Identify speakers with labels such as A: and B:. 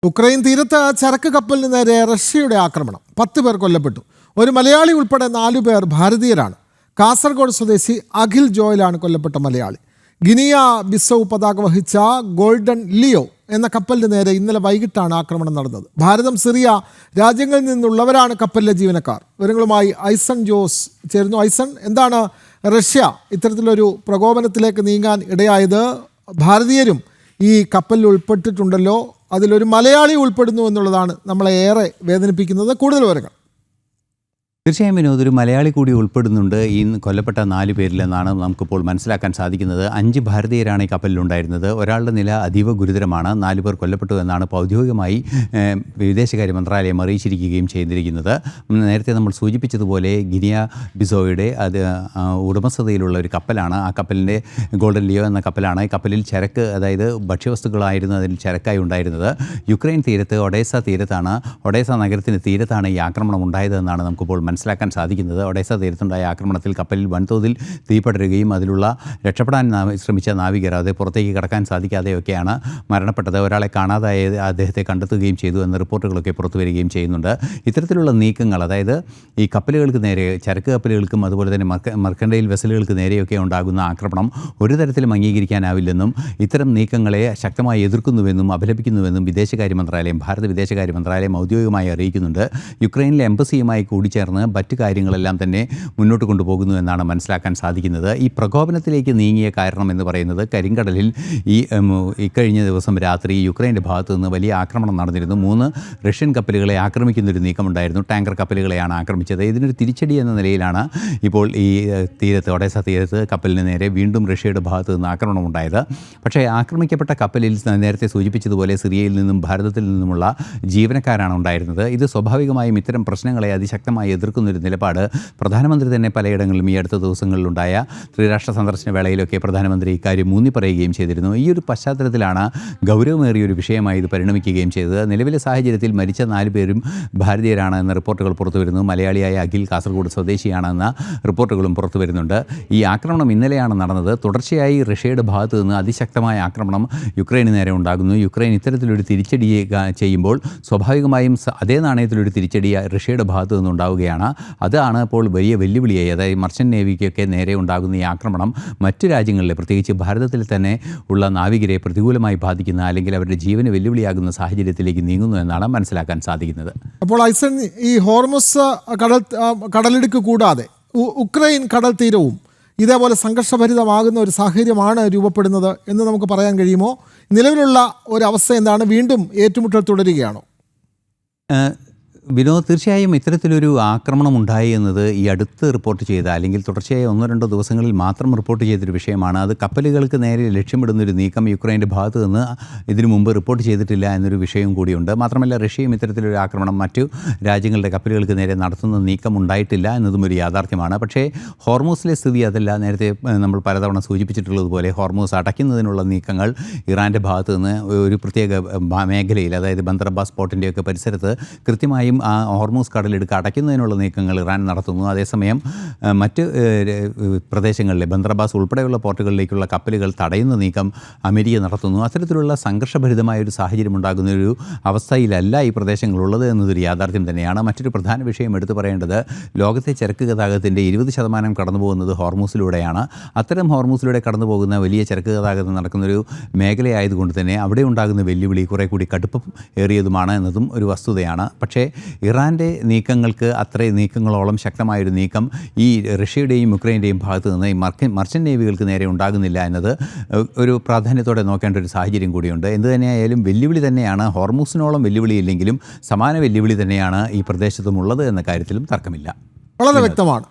A: Ukraine തീരത്ത് ചരക്ക് കപ്പലിന് നേരെ റഷ്യയുടെ ആക്രമണം. 10 പേർ കൊല്ലപ്പെട്ടു. ഒരു മലയാളി ഉൾപ്പെടെ 4 പേർ ഭാരതീയരാണ്. കാസർഗോഡ് സ്വദേശി അഖിൽ ജോയലാണ് കൊല്ലപ്പെട്ട മലയാളി. ഗിനിയ ബിസൗ പതാക വഹിച്ച ഗോൾഡൻ ലിയോ എന്ന കപ്പലിന് നേരെ ഇന്നലെ വൈകിട്ടാണ് ആക്രമണം നടന്നത്. ഭാരതം, സിറിയ രാജ്യങ്ങളിൽ നിന്നുള്ളവരാണ് കപ്പലിലെ ജീവനക്കാർ. വിവരങ്ങളുമായി ഐസൺ ജോസ് ചേരുന്നു. ഐസൺ, എന്താണ് റഷ്യ ഇത്തരത്തിലൊരു പ്രകോപനത്തിലേക്ക് നീങ്ങാൻ ഇടയായത്? ഭാരതീയരും ഈ കപ്പലിൽ ഉൾപ്പെട്ടിട്ടുണ്ടല്ലോ, അതിലൊരു മലയാളി ഉൾപ്പെടുന്നു എന്നുള്ളതാണ് നമ്മളെ ഏറെ വേദനിപ്പിക്കുന്നത്. കൂടുതൽ വിവരങ്ങൾ.
B: തീർച്ചയായും വിനോദ്, ഒരു മലയാളി കൂടി ഉൾപ്പെടുന്നുണ്ട് ഈ കൊല്ലപ്പെട്ട 4 പേരിലെന്നാണ് നമുക്കിപ്പോൾ മനസ്സിലാക്കാൻ സാധിക്കുന്നത്. 5 ഭാരതീയരാണ് ഈ കപ്പലിലുണ്ടായിരുന്നത്. ഒരാളുടെ നില അതീവ ഗുരുതരമാണ്. 4 പേർ കൊല്ലപ്പെട്ടു എന്നാണ് ഔദ്യോഗികമായി വിദേശകാര്യ മന്ത്രാലയം അറിയിച്ചിരിക്കുകയും ചെയ്തിരിക്കുന്നത്. നേരത്തെ നമ്മൾ സൂചിപ്പിച്ചതുപോലെ ഗിനിയ ബിസോയുടെ ഉടമസ്ഥതയിലുള്ള ഒരു കപ്പലാണ്. ആ കപ്പലിൻ്റെ ഗോൾഡൻ ലിയോ എന്ന കപ്പലാണ്. ഈ കപ്പലിൽ ചരക്ക്, അതായത് ഭക്ഷ്യവസ്തുക്കളായിരുന്നു അതിൽ ചരക്കായി ഉണ്ടായിരുന്നത്. യുക്രൈൻ തീരത്ത് ഒഡേസ നഗരത്തിന് തീരത്താണ് ഈ ആക്രമണം ഉണ്ടായതെന്നാണ് നമുക്കിപ്പോൾ മനസ്സിലാക്കാൻ സാധിക്കുന്നത്. ഒഡേസ തീരത്തുണ്ടായ ആക്രമണത്തിൽ കപ്പലിൽ വൻതോതിൽ തീപടരുകയും അതിലുള്ള രക്ഷപ്പെടാൻ ശ്രമിച്ച നാവികർ അത് പുറത്തേക്ക് കടക്കാൻ സാധിക്കാതെയൊക്കെയാണ് മരണപ്പെട്ടത്. ഒരാളെ കാണാതായ അദ്ദേഹത്തെ കണ്ടെത്തുകയും ചെയ്തു എന്ന റിപ്പോർട്ടുകളൊക്കെ പുറത്തു വരികയും ചെയ്യുന്നുണ്ട്. ഇത്തരത്തിലുള്ള നീക്കങ്ങൾ, അതായത് ഈ കപ്പലുകൾക്ക് നേരെ, ചരക്ക് കപ്പലുകൾക്കും അതുപോലെ തന്നെ മർക്കൻഡൈൽ വെസലുകൾക്ക് നേരെയൊക്കെ ഉണ്ടാകുന്ന ആക്രമണം ഒരു തരത്തിലും അംഗീകരിക്കാനാവില്ലെന്നും ഇത്തരം നീക്കങ്ങളെ ശക്തമായി എതിർക്കുന്നുവെന്നും അപലപിക്കുന്നുവെന്നും ഭാരത വിദേശകാര്യ മന്ത്രാലയം ഔദ്യോഗികമായി അറിയിക്കുന്നുണ്ട്. യുക്രൈനിലെ എംബസിയുമായി കൂടിച്ചേർന്ന് മറ്റ് കാര്യങ്ങളെല്ലാം തന്നെ മുന്നോട്ട് കൊണ്ടുപോകുന്നു എന്നാണ് മനസ്സിലാക്കാൻ സാധിക്കുന്നത്. ഈ പ്രകോപനത്തിലേക്ക് നീങ്ങിയ കാരണം എന്ന് പറയുന്നത് കരിങ്കടലിൽ ഇക്കഴിഞ്ഞ ദിവസം രാത്രി യുക്രൈൻ്റെ ഭാഗത്തു നിന്ന് വലിയ ആക്രമണം നടന്നിരുന്നു. 3 റഷ്യൻ കപ്പലുകളെ ആക്രമിക്കുന്നൊരു നീക്കമുണ്ടായിരുന്നു. ടാങ്കർ കപ്പലുകളെയാണ് ആക്രമിച്ചത്. ഇതിനൊരു തിരിച്ചടി എന്ന നിലയിലാണ് ഇപ്പോൾ ഈ ഒഡേസ തീരത്ത് കപ്പലിന് നേരെ വീണ്ടും റഷ്യയുടെ ഭാഗത്തു നിന്ന് ആക്രമണം ഉണ്ടായത്. പക്ഷേ ആക്രമിക്കപ്പെട്ട കപ്പലിൽ നേരത്തെ സൂചിപ്പിച്ചതുപോലെ സിറിയയിൽ നിന്നും ഭാരതത്തിൽ നിന്നുമുള്ള ജീവനക്കാരാണ് ഉണ്ടായിരുന്നത്. ഇത് സ്വാഭാവികമായും ഇത്തരം പ്രശ്നങ്ങളെ അതിശക്തമായി എതിർക്കുന്നൊരു നിലപാട് പ്രധാനമന്ത്രി തന്നെ പലയിടങ്ങളിലും ഈ അടുത്ത ദിവസങ്ങളിലുണ്ടായ ത്രിരാഷ്ട്ര സന്ദർശന വേളയിലൊക്കെ പ്രധാനമന്ത്രി ഇക്കാര്യം ഊന്നി പറയുകയും ചെയ്തിരുന്നു. ഈ ഒരു പശ്ചാത്തലത്തിലാണ് ഗൗരവമേറിയൊരു വിഷയമായി ഇത് പരിണമിക്കുകയും ചെയ്തത്. നിലവിലെ സാഹചര്യത്തിൽ മരിച്ച 4 പേരും ഭാരതീയരാണ് എന്ന റിപ്പോർട്ടുകൾ പുറത്തു വരുന്നു. മലയാളിയായ അഖിൽ കാസർഗോഡ് സ്വദേശിയാണെന്ന റിപ്പോർട്ടുകളും പുറത്തു വരുന്നുണ്ട്. ഈ ആക്രമണം ഇന്നലെയാണ് നടന്നത്. തുടർച്ചയായി റഷ്യയുടെ ഭാഗത്തു നിന്ന് അതിശക്തമായ ആക്രമണം യുക്രൈന് നേരെ ഉണ്ടാകുന്നു. യുക്രൈൻ ഇത്തരത്തിലൊരു തിരിച്ചടി ചെയ്യുമ്പോൾ സ്വാഭാവികമായും അതേ നാണയത്തിലൊരു തിരിച്ചടി റഷ്യയുടെ ഭാഗത്തു നിന്നുണ്ടാവുകയാണ്. അതാണ് ഇപ്പോൾ വലിയ വെല്ലുവിളിയായി, അതായത് മർച്ചൻ്റ് നേവിക്കൊക്കെ നേരെ ഉണ്ടാകുന്ന ഈ ആക്രമണം മറ്റു രാജ്യങ്ങളിലെ, പ്രത്യേകിച്ച് ഭാരതത്തിൽ തന്നെ ഉള്ള നാവികരെ പ്രതികൂലമായി ബാധിക്കുന്ന, അല്ലെങ്കിൽ അവരുടെ ജീവന് വെല്ലുവിളിയാകുന്ന സാഹചര്യത്തിലേക്ക് നീങ്ങുന്നു എന്നാണ് മനസ്സിലാക്കാൻ സാധിക്കുന്നത്.
A: അപ്പോൾ ഐസൺ, ഈ ഹോർമുസ് കടലിടുക്ക് കൂടാതെ ഉക്രൈൻ കടൽ തീരവും ഇതേപോലെ സംഘർഷഭരിതമാകുന്ന ഒരു സാഹചര്യമാണ് രൂപപ്പെടുന്നത് എന്ന് നമുക്ക് പറയാൻ കഴിയുമോ? നിലവിലുള്ള ഒരവസ്ഥ എന്താണ്? വീണ്ടും ഏറ്റുമുട്ടൽ തുടരുകയാണോ?
B: വിനോദ്, തീർച്ചയായും ഇത്തരത്തിലൊരു ആക്രമണം ഉണ്ടായി എന്നത് ഈ അടുത്ത് റിപ്പോർട്ട് ചെയ്ത, അല്ലെങ്കിൽ തുടർച്ചയായി 1-2 ദിവസങ്ങളിൽ മാത്രം റിപ്പോർട്ട് ചെയ്തൊരു വിഷയമാണ്. അത് കപ്പലുകൾക്ക് നേരെ ലക്ഷ്യമിടുന്നൊരു നീക്കം യുക്രൈൻ്റെ ഭാഗത്ത് നിന്ന് ഇതിനു മുമ്പ് റിപ്പോർട്ട് ചെയ്തിട്ടില്ല എന്നൊരു വിഷയം കൂടിയുണ്ട്. മാത്രമല്ല, റഷ്യയും ഇത്തരത്തിലൊരു ആക്രമണം മറ്റു രാജ്യങ്ങളുടെ കപ്പലുകൾക്ക് നേരെ നടത്തുന്ന നീക്കം ഉണ്ടായിട്ടില്ല എന്നതും ഒരു യാഥാർത്ഥ്യമാണ്. പക്ഷേ ഹോർമൂസിലെ സ്ഥിതി അതല്ല. നേരത്തെ നമ്മൾ പലതവണ സൂചിപ്പിച്ചിട്ടുള്ളതുപോലെ ഹോർമൂസ് അടയ്ക്കുന്നതിനുള്ള നീക്കങ്ങൾ ഇറാൻ്റെ ഭാഗത്ത് നിന്ന് ഒരു പ്രത്യേക മേഖലയിൽ, അതായത് ബന്ദർ അബ്ബാസ് പോർട്ടിൻ്റെയൊക്കെ പരിസരത്ത് കൃത്യമായും ആ ഹോർമൂസ് കടലിടുക്ക് അടയ്ക്കുന്നതിനുള്ള നീക്കങ്ങൾ ഇറാൻ നടത്തുന്നു. അതേസമയം മറ്റ് പ്രദേശങ്ങളിലെ ബന്ദർ അബ്ബാസ് ഉൾപ്പെടെയുള്ള പോർട്ടുകളിലേക്കുള്ള കപ്പലുകൾ തടയുന്ന നീക്കം അമേരിക്ക നടത്തുന്നു. അത്തരത്തിലുള്ള സംഘർഷഭരിതമായൊരു സാഹചര്യം ഉണ്ടാകുന്നൊരു അവസ്ഥയിലല്ല ഈ പ്രദേശങ്ങളുള്ളത് എന്നതൊരു യാഥാർത്ഥ്യം തന്നെയാണ്. മറ്റൊരു പ്രധാന വിഷയം എടുത്തു പറയേണ്ടത്, ലോകത്തെ ചരക്ക് ഗതാഗതത്തിൻ്റെ 20% കടന്നു പോകുന്നത് ഹോർമൂസിലൂടെയാണ്. അത്തരം ഹോർമൂസിലൂടെ കടന്നു പോകുന്ന വലിയ ചരക്ക് ഗതാഗതം നടക്കുന്നൊരു മേഖലയായതുകൊണ്ട് തന്നെ അവിടെ ഉണ്ടാകുന്ന വെല്ലുവിളി കുറേ കൂടി കടുപ്പം ഏറിയതുമാണ് എന്നതും ഒരു വസ്തുതയാണ്. പക്ഷേ ഇറാൻ്റെ നീക്കങ്ങളോളം ശക്തമായൊരു നീക്കം ഈ റഷ്യയുടെയും യുക്രൈൻ്റെയും ഭാഗത്ത് നിന്ന് ഈ മർച്ചൻ്റ് നേവികൾക്ക് നേരെ ഉണ്ടാകുന്നില്ല എന്നത് ഒരു പ്രാധാന്യത്തോടെ നോക്കേണ്ട ഒരു സാഹചര്യം കൂടിയുണ്ട്. എന്തു തന്നെയായാലും വെല്ലുവിളി തന്നെയാണ്. ഹോർമൂസിനോളം വെല്ലുവിളിയില്ലെങ്കിലും സമാന വെല്ലുവിളി തന്നെയാണ് ഈ പ്രദേശത്തുമുള്ളത് എന്ന കാര്യത്തിലും തർക്കമില്ല.
A: വളരെ വ്യക്തമാണ്.